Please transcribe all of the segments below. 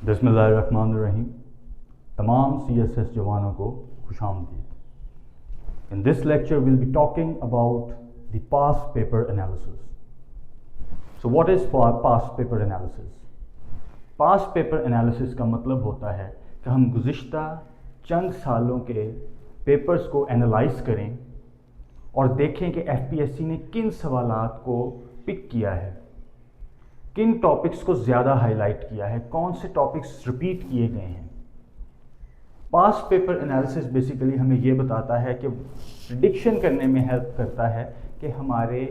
बिस्मिल्लाहिर्रहमानिर्रहीम। तमाम CSS जवानों को खुशामदीद। In this lecture we'll be talking about the past paper analysis. So what is past paper analysis? Past paper analysis का मतलब होता है कि हम गुज़िश्ता चंद सालों के पेपर्स को एनालाइज करें और देखें कि FPSC ने किन सवालात को पिक किया है, किन टॉपिक्स को ज़्यादा हाईलाइट किया है, कौन से टॉपिक्स रिपीट किए गए हैं। पास्ट पेपर एनालिसिस बेसिकली हमें ये बताता है कि प्रिडिक्शन करने में हेल्प करता है कि हमारे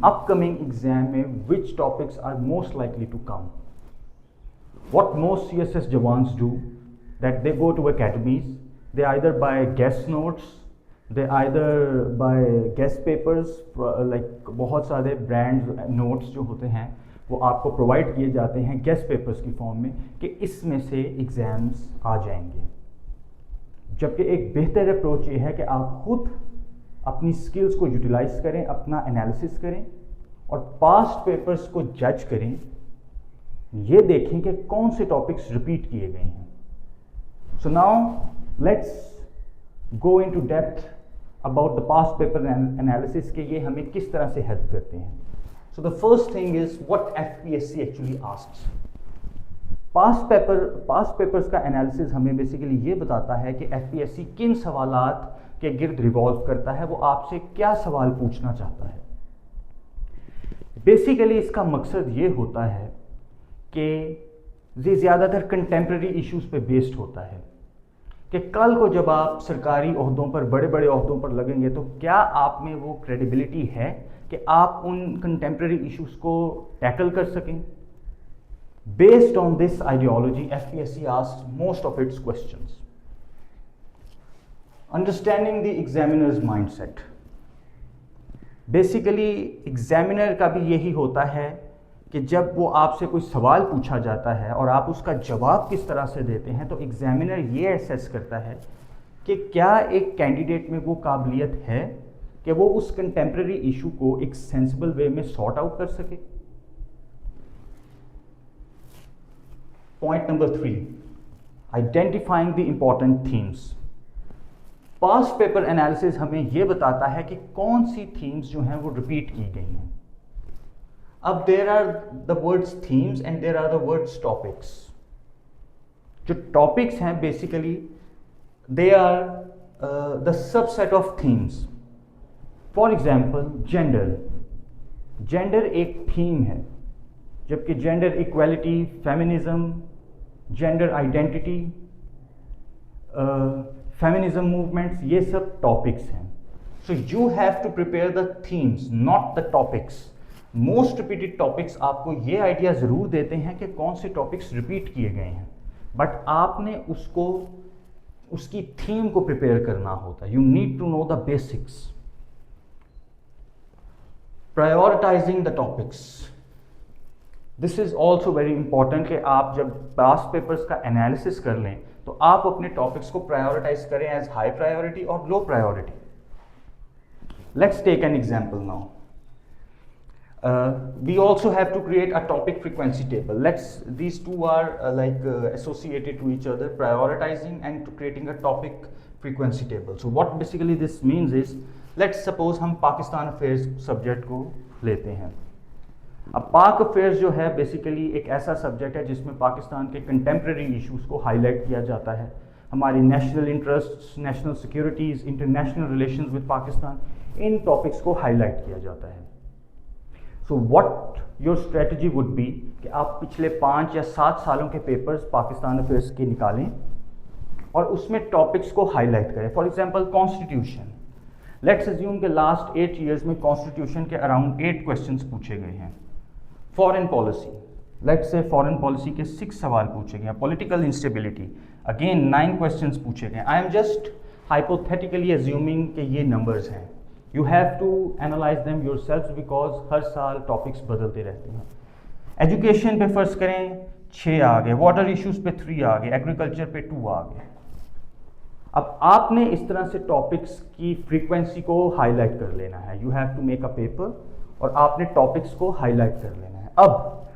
अपकमिंग एग्जाम में which topics are most likely to come. What most CSS जवान्स do that they go to academies, they either buy guest notes, they either buy guest papers, like बहुत सारे ब्रांड नोट्स जो होते हैं वो आपको provide किए जाते हैं गेस्ट पेपर्स की फॉर्म में कि इसमें से एग्ज़ाम्स आ जाएंगे। जबकि एक बेहतर अप्रोच ये है कि आप खुद अपनी स्किल्स को यूटिलाइज करें, अपना एनालिसिस करें और पास्ट पेपर्स को जज करें, ये देखें कि कौन से टॉपिक्स रिपीट किए गए हैं। So now let's go into depth about the past paper analysis के ये हमें किस तरह से हेल्प करते हैं। So the first thing is what FPSC actually asks. Past papers का एनालिसिस हमें बेसिकली ये बताता है कि FPSC किन सवालात के गिर्द रिवॉल्व करता है, वो आपसे क्या सवाल पूछना चाहता है। बेसिकली इसका मकसद ये होता है कि ये ज़्यादातर कंटेम्प्रेरी इश्यूज़ पे बेस्ड होता है कि कल को जब आप सरकारी ओहदों पर, बड़े बड़े ओहदों पर लगेंगे तो क्या आप में वो क्रेडिबिलिटी है कि आप उन कंटेम्प्रेरी इश्यूज़ को टैकल कर सकें। Based on this ideology FPSC asks most of its questions. Understanding the examiners mindset. Basically examiner का भी यही होता है कि जब वो आपसे कोई सवाल पूछा जाता है और आप उसका जवाब किस तरह से देते हैं, तो एग्जामिनर ये असेस करता है कि क्या एक कैंडिडेट में वो काबिलियत है कि वो उस कंटेम्प्रेरी इशू को एक सेंसिबल वे में सॉर्ट आउट कर सके। Point number 3, identifying the important themes. Past paper analysis हमें यह बताता है कि कौन सी थीम्स जो हैं वो रिपीट की गई हैं। अब there are the words themes and there are the words topics. जो टॉपिक्स हैं basically they are the subset of themes. For example gender एक थीम है, जबकि gender equality, feminism, gender identity, feminism movements, ये सब टॉपिक्स हैं। So you have to prepare the themes, not the topics. Most repeated topics आपको ये idea ज़रूर देते हैं कि कौन से टॉपिक्स रिपीट किए गए हैं, बट आपने उसकी थीम को प्रिपेयर करना होता है। You need to know the basics. Prioritising the topics, this is also very important कि आप जब पास्ट पेपर्स का एनालिसिस कर लें तो आप अपने टॉपिक्स को प्रायोरिटाइज करें एज हाई प्रायोरिटी और low priority. Let's take an example now. We also have to create a topic frequency table. These two are associated to each other, prioritizing and to creating a topic frequency table. So what basically this means is, let's suppose हम Pakistan affairs subject को लेते हैं। अब पाक affairs जो है basically एक ऐसा सब्जेक्ट है जिसमें पाकिस्तान के कंटेम्प्रेरी इश्यूज़ को हाईलाइट किया जाता है। हमारी national interest, national securities, international relations with Pakistan, in topics को हाईलाइट किया जाता है। So what your strategy would be कि आप पिछले 5 या 7 सालों के पेपर्स पाकिस्तान अफेयर्स के निकालें और उसमें टॉपिक्स को हाईलाइट करें। For example constitution, let's assume कि लास्ट 8 ईयर्स में कॉन्स्टिट्यूशन के अराउंड 8 क्वेश्चंस पूछे गए हैं। Foreign policy, let's say foreign policy के 6 सवाल पूछे गए। पॉलिटिकल इंस्टेबिलिटी, अगेन 9 क्वेश्चंस पूछे गए। I am just hypothetically assuming कि ये नंबर्स हैं। You have to analyze them yourselves because हर साल टॉपिक्स बदलते रहते हैं। एजुकेशन पे फर्ज करें 6 आ गए, वाटर इश्यूज पे 3 आ गए, एग्रीकल्चर पे 2 आ गए। अब आपने इस तरह से टॉपिक्स की फ्रीक्वेंसी को हाईलाइट कर लेना है। You have to make a paper और आपने टॉपिक्स को हाईलाइट कर लेना है। अब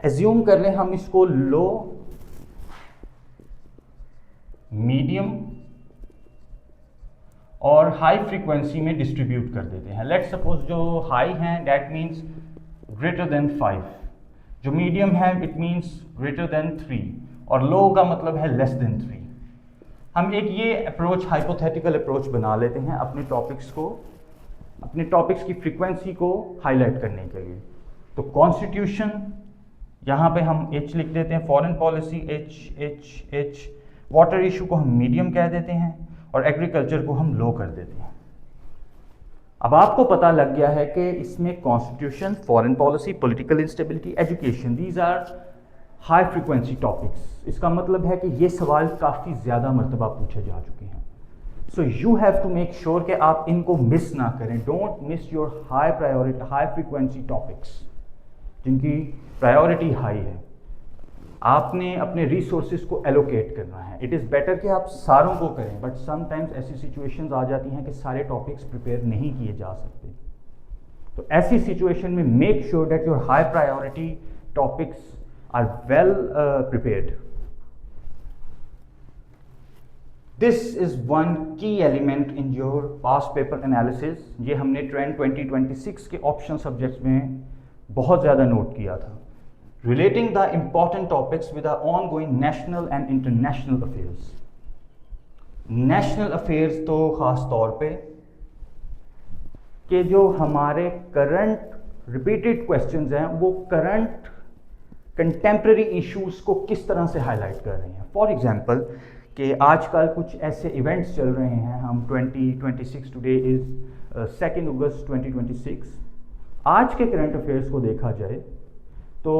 एज्यूम कर लें हम इसको लो मीडियम और हाई फ्रीक्वेंसी में डिस्ट्रीब्यूट कर देते हैं। लेट्स सपोज जो हाई हैं दैट मीन्स ग्रेटर देन 5, जो मीडियम है इट मीन्स ग्रेटर देन 3 और लो का मतलब है लेस देन 3। हम एक ये अप्रोच हाइपोथेटिकल अप्रोच बना लेते हैं अपने टॉपिक्स की फ्रीक्वेंसी को हाईलाइट करने के लिए। तो कॉन्स्टिट्यूशन यहाँ पे हम H लिख देते हैं, foreign policy H, water issue को हम मीडियम कह देते हैं और एग्रीकल्चर को हम लो कर देते हैं। अब आपको पता लग गया है कि इसमें constitution, foreign policy, political instability, education, these are high frequency topics. इसका मतलब है कि ये सवाल काफ़ी ज़्यादा मरतबा पूछे जा चुके हैं। So you have to make sure कि आप इनको मिस ना करें। Don't miss your high priority, high frequency topics जिनकी प्रायोरिटी हाई है। आपने अपने रिसोर्सेज को एलोकेट करना है। इट इज़ बेटर कि आप सारों को करें, बट समटाइम्स ऐसी सिचुएशंस आ जाती हैं कि सारे टॉपिक्स प्रिपेयर नहीं किए जा सकते। तो ऐसी सिचुएशन में make sure that your high priority topics are well prepared. This is one key element in your past paper analysis. ये हमने ट्रेंड 2026 के ऑप्शन सब्जेक्ट्स में बहुत ज़्यादा नोट किया था। Relating the important topics with the ongoing national and international affairs. National affairs तो ख़ास तौर पे कि जो हमारे करंट रिपीटेड क्वेश्चंस हैं वो करंट कंटेम्प्रेरी इश्यूज को किस तरह से हाईलाइट कर रहे हैं। फॉर एग्जांपल कि आजकल कुछ ऐसे इवेंट्स चल रहे हैं, हम 2026 टुडे इज़ 2 अगस्त 2026। आज के करंट अफेयर्स को देखा जाए तो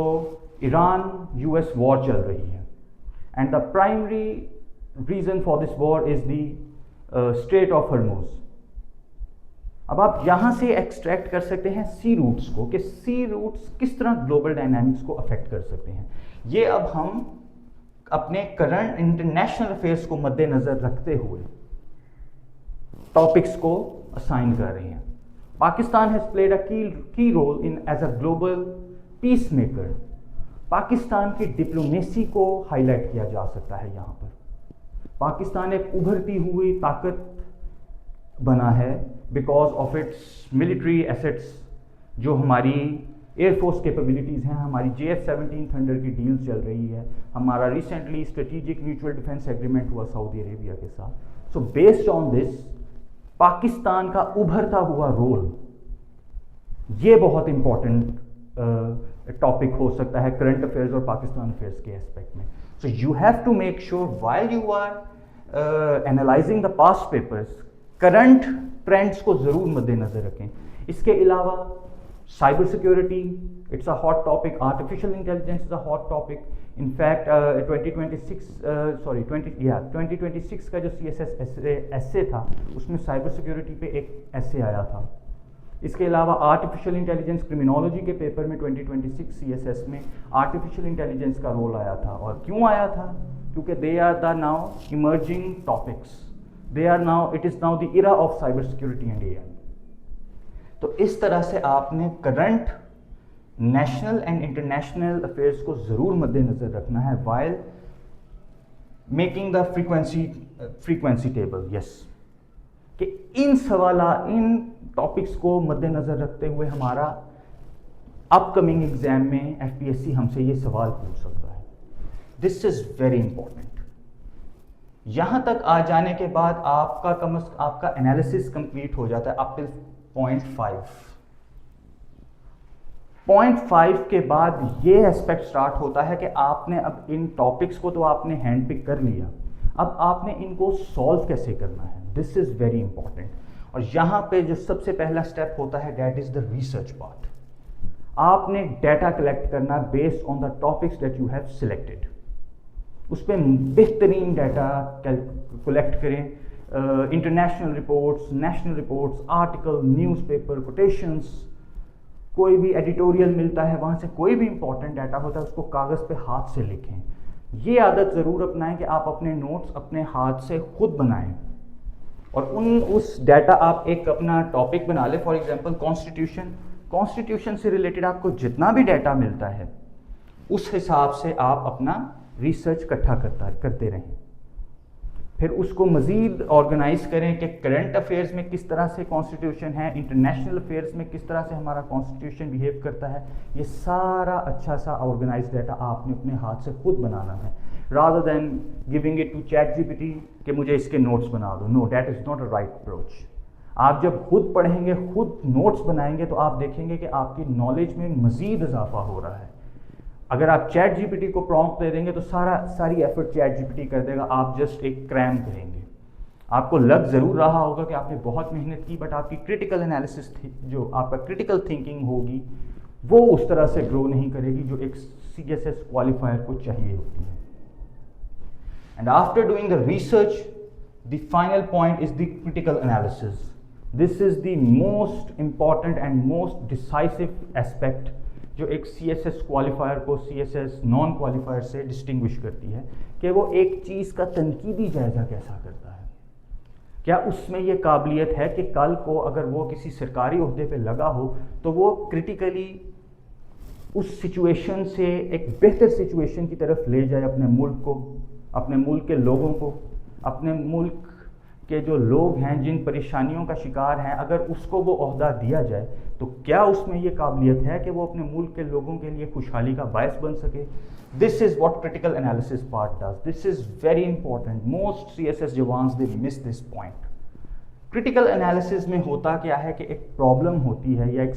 ईरान US वॉर चल रही है and the primary reason for this war is the straight of Hormuz. अब आप यहाँ से एक्सट्रैक्ट कर सकते हैं सी रूट्स को, कि सी रूट्स किस तरह ग्लोबल डायनामिक्स को अफेक्ट कर सकते हैं। ये अब हम अपने करंट इंटरनेशनल अफेयर्स को मद्देनज़र रखते हुए टॉपिक्स को असाइन कर रहे हैं। Pakistan has played a key role in as a global peace maker. Pakistan की डिप्लोमेसी को हाईलाइट किया जा सकता है यहाँ पर। पाकिस्तान एक उभरती हुई ताकत बना है because of its military assets, जो हमारी एयरफोर्स कैपेबिलिटीज़ हैं, हमारी JF-17 थंडर की डील चल रही है, हमारा recently strategic mutual defence agreement हुआ सऊदी अरेबिया के साथ। So based on this Pakistan का उभरता हुआ रोल, ये बहुत इंपॉर्टेंट टॉपिक हो सकता है करंट अफेयर्स और पाकिस्तान अफेयर्स के एस्पेक्ट में। So you have to make sure while you are analysing the past papers, current trends को ज़रूर मद्देनज़र रखें। इसके अलावा cyber security, it's a hot topic, artificial intelligence is a hot topic. In fact 2026 का जो CSS एसे था उसमें साइबर सिक्योरिटी पे एक एसे आया था। इसके अलावा आर्टिफिशियल इंटेलिजेंस क्रिमिनोलॉजी के पेपर में 2026 CSS में आर्टिफिशियल इंटेलिजेंस का रोल आया था। और क्यों आया था? क्योंकि they are the now emerging topics, they are now, it is now the era of cyber security and AI। तो इस तरह से आपने current national and international affairs को ज़रूर मद्देनज़र रखना है while making the frequency table. Yes, कि इन इन टॉपिक्स को मद्देनज़र रखते हुए हमारा अपकमिंग एग्जाम में FPSC हमसे ये सवाल पूछ सकता है। This is very important. यहाँ तक आ जाने के बाद आपका एनालिसिस कंप्लीट हो जाता है अप टिल पॉइंट 5 के बाद ये एस्पेक्ट स्टार्ट होता है कि आपने अब इन टॉपिक्स को तो आपने हैंड पिक कर लिया, अब आपने इनको सॉल्व कैसे करना है। This is very important. और यहाँ पे जो सबसे पहला स्टेप होता है that is the research part. आपने डाटा कलेक्ट करना based on the topics that you have selected. उस पर बेहतरीन डाटा कलेक्ट करें, international reports, national reports, article, newspaper, quotations, कोई भी एडिटोरियल मिलता है वहाँ से कोई भी इंपॉर्टेंट डाटा होता है उसको कागज़ पे हाथ से लिखें। ये आदत ज़रूर अपनाएं कि आप अपने नोट्स अपने हाथ से खुद बनाएं और उस डाटा आप एक अपना टॉपिक बना लें। फॉर एग्जांपल कॉन्स्टिट्यूशन से रिलेटेड आपको जितना भी डाटा मिलता है उस हिसाब से आप अपना रिसर्च इकट्ठा करते रहें। फिर उसको मज़ीद ऑर्गेनाइज करें कि करंट अफेयर्स में किस तरह से कॉन्स्टिट्यूशन है, इंटरनेशनल अफेयर्स में किस तरह से हमारा कॉन्स्टिट्यूशन बिहेव करता है। ये सारा अच्छा सा ऑर्गेनाइज डाटा आपने अपने हाथ से खुद बनाना है, rather than giving it to ChatGPT कि मुझे इसके नोट्स बना दो। No, that is not a right approach. आप जब खुद पढ़ेंगे, खुद नोट्स बनाएंगे, तो आप देखेंगे कि आपकी नॉलेज में मज़ीद इजाफा हो रहा है। अगर आप चैट जीपीटी को प्रॉम्प्ट दे देंगे तो सारी एफर्ट चैट जीपीटी कर देगा, आप जस्ट एक क्रैम करेंगे। आपको लग ज़रूर रहा होगा कि आपने बहुत मेहनत की, बट आपकी क्रिटिकल एनालिसिस थी, जो आपका क्रिटिकल थिंकिंग होगी, वो उस तरह से ग्रो नहीं करेगी जो एक CSS क्वालिफायर को चाहिए होती है। And after doing the research, the final point is the critical analysis. This is the most important and most decisive aspect जो एक CSS क्वालिफायर को CSS नॉन क्वालिफायर से डिस्टिंग्विश करती है, कि वो एक चीज़ का तनकीदी जायज़ा कैसा करता है। क्या उसमें ये काबिलियत है कि कल को अगर वो किसी सरकारी ओहदे पे लगा हो तो वो क्रिटिकली उस सिचुएशन से एक बेहतर सिचुएशन की तरफ ले जाए अपने मुल्क को, अपने मुल्क के लोगों को, अपने मुल्क के जो लोग हैं जिन परेशानियों का शिकार हैं, अगर उसको वो ओहदा दिया जाए तो क्या उसमें ये काबिलियत है कि वो अपने मुल्क के लोगों के लिए खुशहाली का बायस बन सके। This is what critical analysis part does. This is very important. Most CSS jawans they miss this point. Critical analysis में होता क्या है कि एक प्रॉब्लम होती है या एक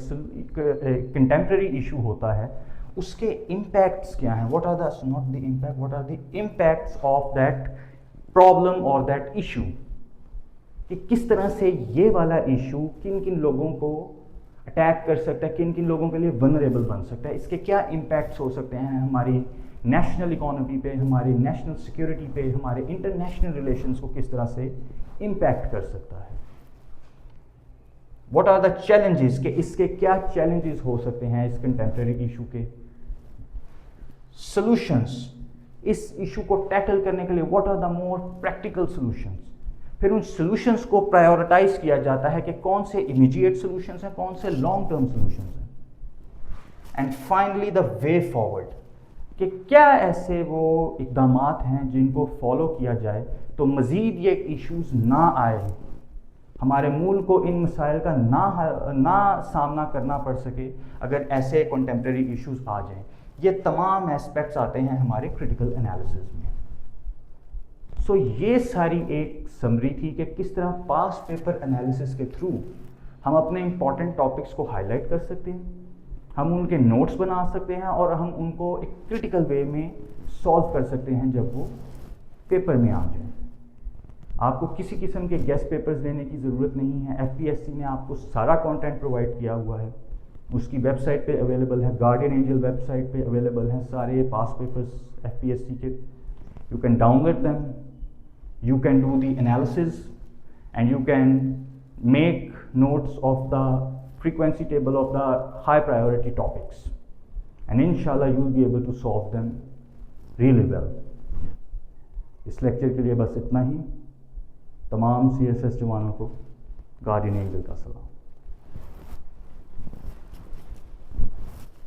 कंटेम्प्रेरी इशू होता है, उसके इम्पैक्ट्स क्या हैं, what are the not the impact, what are the impacts of that problem और दैट इशू, कि किस तरह से ये वाला इशू किन किन लोगों को अटैक कर सकता है, किन किन लोगों के लिए वनरेबल बन सकता है, इसके क्या इम्पैक्ट्स हो सकते हैं हमारी नेशनल इकोनॉमी पे, हमारी नेशनल सिक्योरिटी पे, हमारे इंटरनेशनल रिलेशंस को किस तरह से इम्पैक्ट कर सकता है। व्हाट आर द चैलेंजेस, कि इसके क्या चैलेंजेस हो सकते हैं इस कंटेम्प्रेरी इशू के। सॉल्यूशंस, इस इशू को टैकल करने के लिए what are the more practical solutions. फिर उन सॉल्यूशंस को प्रायोरिटाइज किया जाता है कि कौन से इमीडिएट सॉल्यूशंस हैं, कौन से लॉन्ग टर्म सॉल्यूशंस हैं। And finally the way forward, कि क्या ऐसे वो इकदामात हैं जिनको फॉलो किया जाए तो मज़ीद ये इश्यूज ना आए, हमारे मुल्क को इन मसाइल का ना सामना करना पड़ सके अगर ऐसे कंटेम्प्रेरी इश्यूज आ जाएं। ये तमाम एस्पेक्ट्स आते हैं हमारे क्रिटिकल एनालिसिस में। सो ये सारी एक समरी थी कि किस तरह पास्ट पेपर एनालिसिस के थ्रू हम अपने इंपॉर्टेंट टॉपिक्स को हाईलाइट कर सकते हैं, हम उनके नोट्स बना सकते हैं और हम उनको एक क्रिटिकल वे में सॉल्व कर सकते हैं जब वो पेपर में आ जाए। आपको किसी किस्म के गेस्ट पेपर्स लेने की ज़रूरत नहीं है। FPSC ने आपको सारा कंटेंट प्रोवाइड किया हुआ है, उसकी वेबसाइट पे अवेलेबल है, गार्डियन एंजल वेबसाइट पे अवेलेबल हैं सारे पास्ट पेपर्स FPSC के। You can download them, you can do the analysis and you can make notes of the frequency table of the high priority topics and inshallah you will be able to solve them really well. इस lecture के लिए बस इतना ही। तमाम CSS जवानों को guardian angel का सलाम।